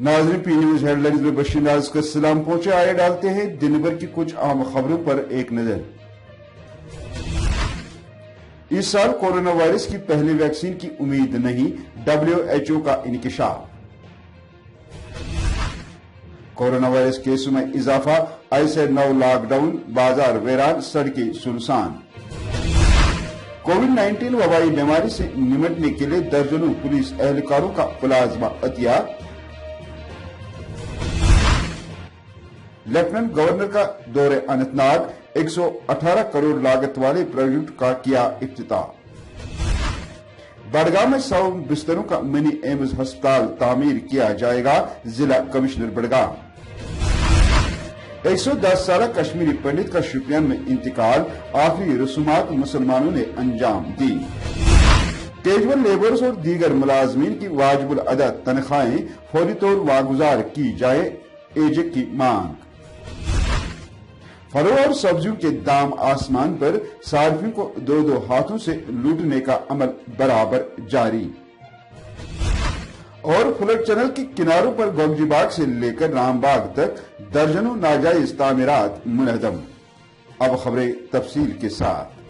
नाज़रीन, P news headlines में बशीर नाज का सलाम पहुंचे। आइए डालते हैं दिन भर की कुछ अहम खबरों पर एक नजर। इस साल कोरोना वायरस की पहली वैक्सीन की उम्मीद नहीं, WHO का इंकिशाफ। कोरोना वायरस केसों में इजाफा, ऐसे 9 लॉकडाउन, बाजार वेरान, सड़कें सुनसान। कोविड-19 वबाई बीमारी से निपटने के लिए दर्जनों पुलिस एहलकारों का प्लाज्मा अतिया। लेफ्टिनेंट गवर्नर का दौरे अनंतनाग, 118 करोड़ लागत वाले प्रोजेक्ट का किया इफ्तिताह। बड़गांव में 100 बिस्तरों का मिनी एम्स अस्पताल तामीर किया जाएगा, जिला कमिश्नर बड़गांव। 110 साल कश्मीरी पंडित का शोपियान में इंतकाल, आखिरी रसूमात मुसलमानों ने अंजाम दी। कैजुअल लेबर्स और दीगर मुलाजमीन की वाजिबुल अदा तनख्वाहें फौरी तौर वागुजार की जाए, एजेक की मांग। फलों और सब्जियों के दाम आसमान पर, सार्फियों को 2-2 हाथों से लूटने का अमल बराबर जारी। और फ्लड चैनल के किनारों पर गोगजीबाग से लेकर रामबाग तक दर्जनों नाजायज तामीरात मुनहदम। अब खबरें तफसील के साथ।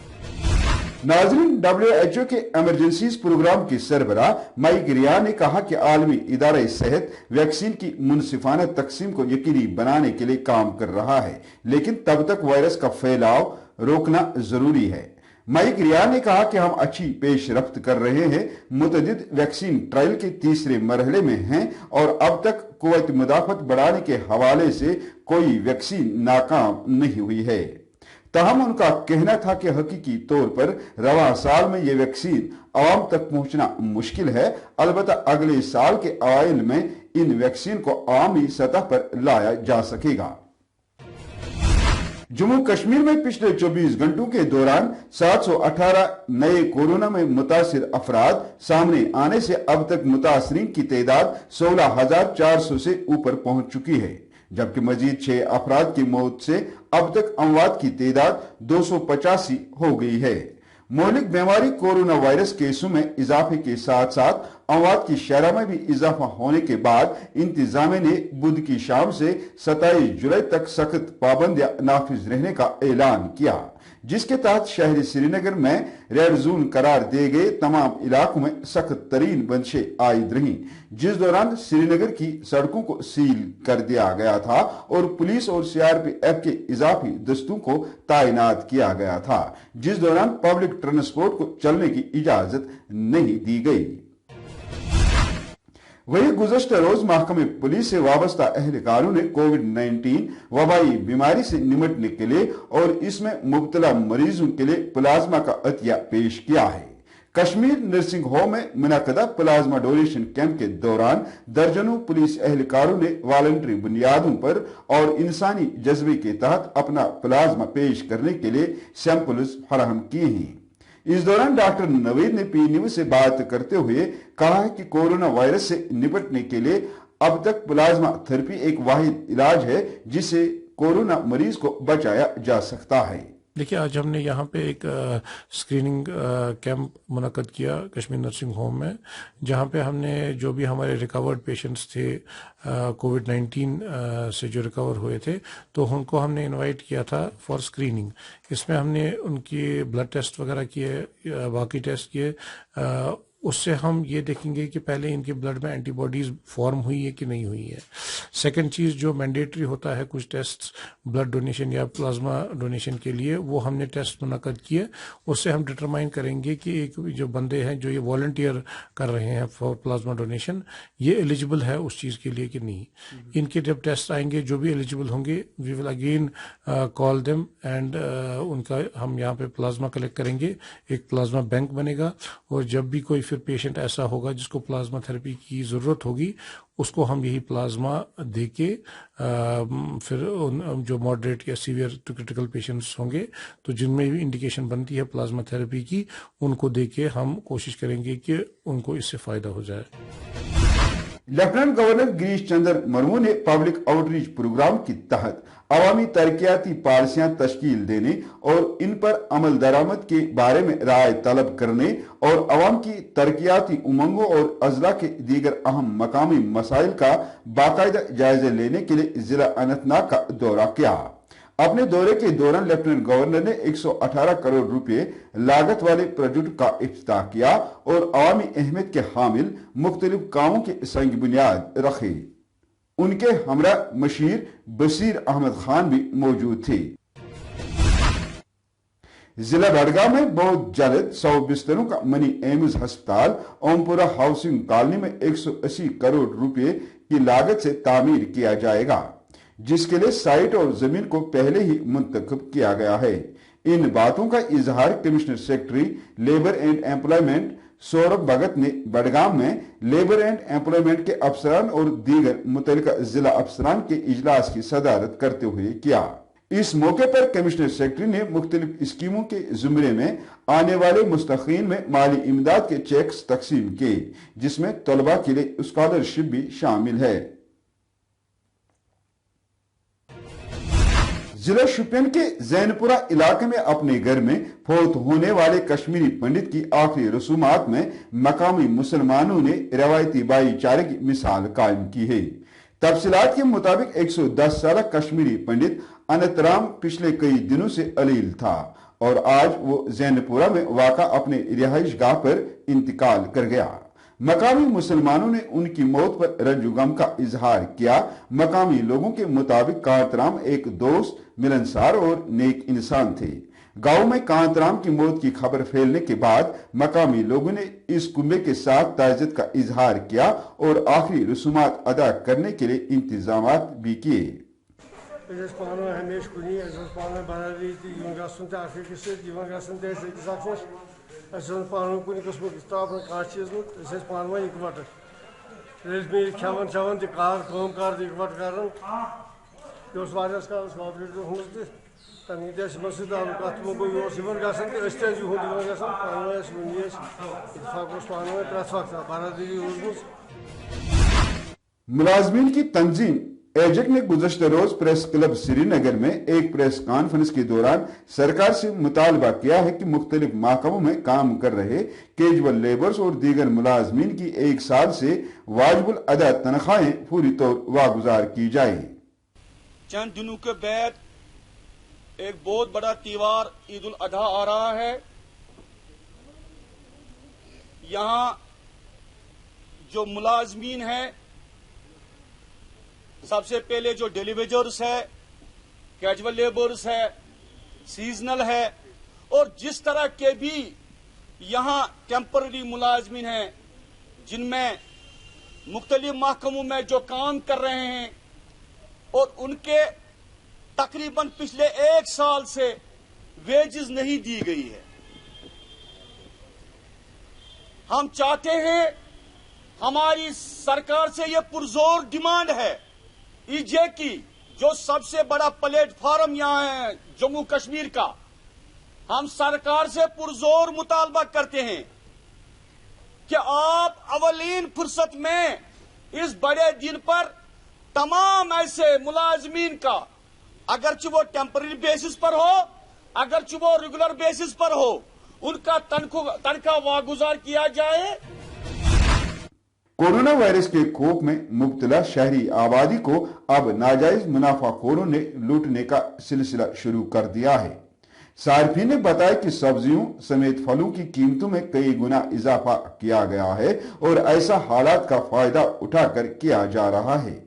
नाज़रीन, WHO के इमरजेंसीज प्रोग्राम की सरबराह माइक रियान ने कहा कि आलमी इदारा सेहत वैक्सीन की मुनसिफाना तकसीम को यकीनी बनाने के लिए काम कर रहा है, लेकिन तब तक वायरस का फैलाव रोकना जरूरी है। माइक रियान ने कहा कि हम अच्छी पेशरफ्त कर रहे हैं, मुतअद्दिद वैक्सीन ट्रायल के तीसरे मरहले में हैं और अब तक कुव्वत मुदाफत बढ़ाने के हवाले से कोई वैक्सीन नाकाम नहीं हुई है। ताहम उनका कहना था कि हकीकी तौर पर रवा साल में ये वैक्सीन आवाम तक पहुंचना मुश्किल है, अलबत्ता अगले साल के अवाइल में इन वैक्सीन को आवामी सतह पर लाया जा सकेगा। जम्मू कश्मीर में पिछले 24 घंटों के दौरान 718 नए कोरोना में मुतासिर अफराद सामने आने से अब तक मुतासरीन की तादाद 16,400 से ऊपर पहुंच चुकी है, जबकि मजीद 6 अफराद की मौत से अब तक अमवात की तादाद 285 हो गई है। मौलिक बीमारी कोरोना वायरस केसों में इजाफे के साथ साथ अमवात की शरह में भी इजाफा होने के बाद इंतजामिया ने बुध की शाम से 27 जुलाई तक सख्त पाबंदियां नाफिज रहने का ऐलान किया, जिसके तहत शहरी श्रीनगर में रेड जोन करार दिए गए तमाम इलाकों में सख्त तरीन बंदिशें आयद रहीं, जिस दौरान श्रीनगर की सड़कों को सील कर दिया गया था और पुलिस और CRPF के इजाफी दस्तों को तैनात किया गया था, जिस दौरान पब्लिक ट्रांसपोर्ट को चलने की इजाजत नहीं दी गई। वही गुज़श्ता रोज महकमे पुलिस से वाबस्ता एहलकारों ने कोविड-19 वबाई बीमारी से निपटने के लिए और इसमें मुब्तला मरीजों के लिए प्लाज्मा का अतिया पेश किया है। कश्मीर नर्सिंग होम में मुनक़दा प्लाज्मा डोनेशन कैंप के दौरान दर्जनों पुलिस एहलकारों ने वॉलंटरी बुनियादों पर और इंसानी जज्बे के तहत अपना प्लाज्मा पेश करने के लिए सैंपल्स फराहम किए हैं। इस दौरान डॉक्टर नवीद ने पी न्यूज से बात करते हुए कहा है कि कोरोना वायरस से निपटने के लिए अब तक प्लाज्मा थेरेपी एक वाहिद इलाज है जिससे कोरोना मरीज को बचाया जा सकता है। देखिए, आज हमने यहाँ पे एक स्क्रीनिंग कैंप मुनक्कद किया कश्मीर नर्सिंग होम में, जहाँ पे हमने जो भी हमारे रिकवर्ड पेशेंट्स थे कोविड-19 से जो रिकवर हुए थे, तो उनको हमने इनवाइट किया था फॉर स्क्रीनिंग। इसमें हमने उनकी ब्लड टेस्ट वगैरह किए, बाकी टेस्ट किए। उससे हम ये देखेंगे कि पहले इनके ब्लड में एंटीबॉडीज फॉर्म हुई है कि नहीं हुई है। सेकंड चीज़ जो मैंडेटरी होता है कुछ टेस्ट ब्लड डोनेशन या प्लाज्मा डोनेशन के लिए, वो हमने टेस्ट मुनक्कद किए। उससे हम डिटरमाइन करेंगे कि एक जो बंदे हैं जो ये वॉलंटियर कर रहे हैं फॉर प्लाज्मा डोनेशन, ये एलिजिबल है उस चीज़ के लिए कि नहीं। इनके जब टेस्ट आएंगे जो भी एलिजिबल होंगे, we will again call them and उनका हम यहाँ पे प्लाज्मा कलेक्ट करेंगे, एक प्लाज्मा बैंक बनेगा और जब भी कोई फिर पेशेंट ऐसा होगा जिसको प्लाज्मा थेरेपी की ज़रूरत होगी, उसको हम यही प्लाज्मा दे के फिर जो मॉडरेट या सीवियर टू क्रिटिकल पेशेंट्स होंगे तो जिनमें भी इंडिकेशन बनती है प्लाज्मा थेरेपी की, उनको दे के हम कोशिश करेंगे कि उनको इससे फ़ायदा हो जाए। लेफ्टिनेंट गवर्नर गिरीश चंद्र मुर्मू ने पब्लिक आउटरीच प्रोग्राम के तहत अवामी तरक्याती पॉलिसियां तश्कील देने और इन पर अमल दरामद के बारे में राय तलब करने और अवाम की तरक्याती उमंगों और अजला के दीगर अहम मकामी मसाइल का बाकायदा जायजा लेने के लिए जिला अनंतनाग का दौरा किया। अपने दौरे के दौरान लेफ्टिनेंट गवर्नर ने 118 करोड़ रुपए लागत वाले प्रोजेक्ट का इफ्तिताह किया और अवामी अहमियत के हामिल मुख्तलिफ कामों के संग बुनियाद रखे। उनके हमरा मशीर बशीर अहमद खान भी मौजूद थे। जिला बड़गांव में बहुत जल्द 100 बिस्तरों का मनी एम्स अस्पताल ओमपुरा हाउसिंग कॉलोनी में 180 करोड़ रुपए की लागत से तामीर किया जाएगा, जिसके लिए साइट और जमीन को पहले ही मुंतखब किया गया है। इन बातों का इजहार commissioner secretary labour and employment Saurabh Bhagat ने बड़गाम में लेबर एंड एम्प्लॉयमेंट के अफसरान और दीगर मुतल्लिका जिला अफसरान के इजलास की सदारत करते हुए किया। इस मौके पर कमिश्नर सेक्रेटरी ने मुख्तलिफ स्कीमों के जुमरे में आने वाले मुस्तकीन में माली इमदाद के चेक्स तकसीम किए, जिसमें तलबा के लिए स्कॉलरशिप भी शामिल है। जिला शोपियान के जैनपुरा इलाके में अपने घर में फौत होने वाले कश्मीरी पंडित की आखिरी रसूमात में मकामी मुसलमानों ने रवायती भाईचारे की मिसाल कायम की है। तफसीलात के मुताबिक 110 साल कश्मीरी पंडित अनंतराम पिछले कई दिनों से अलील था और आज वो जैनपुरा में वाक़ा अपने रिहाइश गाह पर इंतकाल कर गया। मकामी मुसलमानों ने उनकी मौत पर रंजुगम का इजहार किया। मकामी लोगों के मुताबिक कांतराम एक दोस्त, मिलनसार और नेक इंसान थे। गांव में कांतराम की मौत की खबर फैलने के बाद मकामी लोगों ने इस कुंबे के साथ ताज़ियत का इजहार किया और आखिरी रसूमात अदा करने के लिए इंतजाम भी किए। पान कुछ कस्म तापन कह चीज पान वन इकवट खेवन चवन तम इकवट कर कॉपरेटिव हूँ तमी तालुकात गो यह ग पान पान प्रत वक्त बरादरी रोजम। मुलाजमीन की तंजीम एजेक ने गुज़श्ता रोज प्रेस क्लब श्रीनगर में एक प्रेस कॉन्फ्रेंस के दौरान सरकार से मुतालबा किया है कि मुख्तलिफ महकमों में काम कर रहे कैजुअल लेबर्स और दीगर मुलाजमीन की 1 साल से वाजिबुल अदा तनख्वाहें पूरी तौर वागुजार की जाए। चंद दिनों के बाद एक बहुत बड़ा त्योहार ईद उल अधा आ रहा है। यहाँ जो मुलाजमीन है, सबसे पहले जो डिलीवरीज है, कैजुअल लेबर्स है, सीजनल है और जिस तरह के भी यहाँ टेम्पररी मुलाजमीन हैं जिनमें मुख्तलिफ महकमों में जो काम कर रहे हैं और उनके तकरीबन पिछले 1 साल से वेजेस नहीं दी गई है। हम चाहते हैं, हमारी सरकार से ये पुरजोर डिमांड है ईजे की, जो सबसे बड़ा प्लेटफॉर्म यहाँ है जम्मू कश्मीर का, हम सरकार से पुरजोर मुतालबा करते हैं कि आप अवलीन फुर्सत में इस बड़े दिन पर तमाम ऐसे मुलाजमीन का, अगरचे वो टेम्पररी बेसिस पर हो, अगरचे वो रेगुलर बेसिस पर हो, उनका तनख्वाह वागुजार किया जाए। कोरोना वायरस के खौफ में मुब्तला शहरी आबादी को अब नाजायज मुनाफाखोरों ने लूटने का सिलसिला शुरू कर दिया है। सार्फिन ने बताया कि सब्जियों समेत फलों की कीमतों में कई गुना इजाफा किया गया है और ऐसा हालात का फायदा उठाकर किया जा रहा है।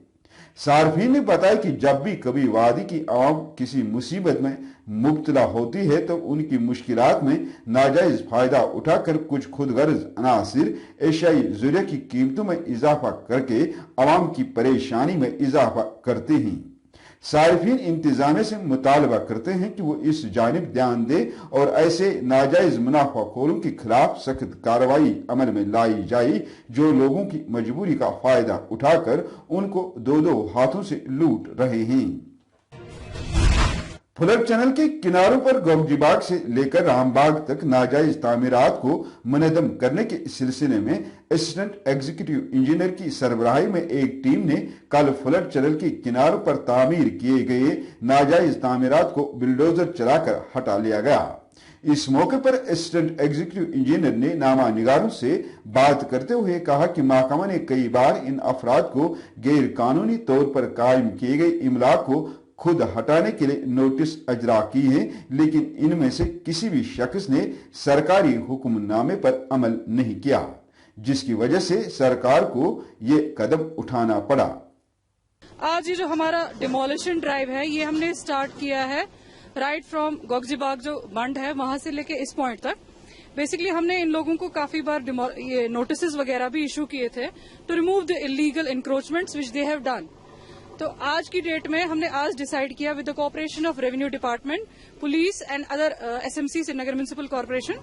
सार्फिन ने बताया कि जब भी कभी वादी की आवाम किसी मुसीबत में मुब्तला होती है तो उनकी मुश्किलात में नाजायज फायदा उठाकर कुछ खुदगर्ज अनासिर एशियाई ज़रिया की कीमतों में इजाफा करके आवाम की परेशानी में इजाफा करते हैं। सार्फिन इंतजामिया से मुतालबा करते हैं कि वो इस जानिब ध्यान दे और ऐसे नाजायज मुनाफाखोरों के खिलाफ सख्त कार्रवाई अमल में लाई जाए जो लोगों की मजबूरी का फायदा उठाकर उनको दो हाथों से लूट रहे हैं। फ्लड चैनल के किनारों पर गोगजीबाग से लेकर रामबाग तक नाजायज तामीरात को मुनज़्ज़म करने के सिलसिले में असिस्टेंट एग्जीक्यूटिव इंजीनियर की सरबराही में एक टीम ने कल फ्लड चैनल के किनारों पर तामीर किए गए नाजायज तामीरात को बिल्डोजर चलाकर हटा लिया गया। इस मौके पर असिस्टेंट एग्जीक्यूटिव इंजीनियर ने नामा निगारों से बात करते हुए कहा कि महकमा ने कई बार इन अफराद को गैर कानूनी तौर पर कायम किए गए इमलाक को खुद हटाने के लिए नोटिस अजरा की है, लेकिन इनमें से किसी भी शख्स ने सरकारी हुक्मनामे पर अमल नहीं किया, जिसकी वजह से सरकार को ये कदम उठाना पड़ा। आज ये जो हमारा डिमोलिशन ड्राइव है ये हमने स्टार्ट किया है राइट फ्रॉम गोगजीबाग जो बंड है वहां से लेके इस पॉइंट तक। बेसिकली हमने इन लोगों को काफी बार ये नोटिस वगैरह भी इशू किए थे to remove the illegal encroachments which they have done. तो आज की डेट में हमने आज डिसाइड किया with the cooperation of revenue department, police and other SMC Srinagar municipal corporation,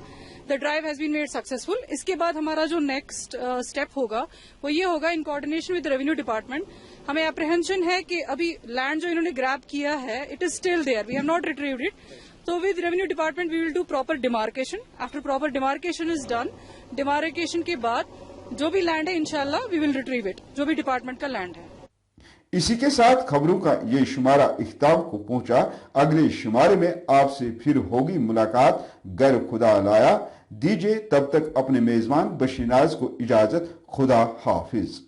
the drive has been made successful. इसके बाद हमारा जो नेक्स्ट स्टेप होगा वो ये होगा in coordination with revenue department. हमें अप्रीहेंशन है कि अभी लैंड जो इन्होंने ग्रैब किया है it is still there, we have not retrieved it. तो with revenue department we will do proper demarcation. After proper demarcation is done, demarcation के बाद जो भी लैंड है इंशाल्लाह वी विल रिट्रीव इट, जो भी डिपार्टमेंट का लैंड है। इसी के साथ खबरों का ये शुमारा इख्तिताम को पहुंचा। अगले शुमारे में आपसे फिर होगी मुलाकात। गर खुदा लाया दीजिए तब तक अपने मेजबान बशीर नाज को इजाजत। खुदा हाफिज।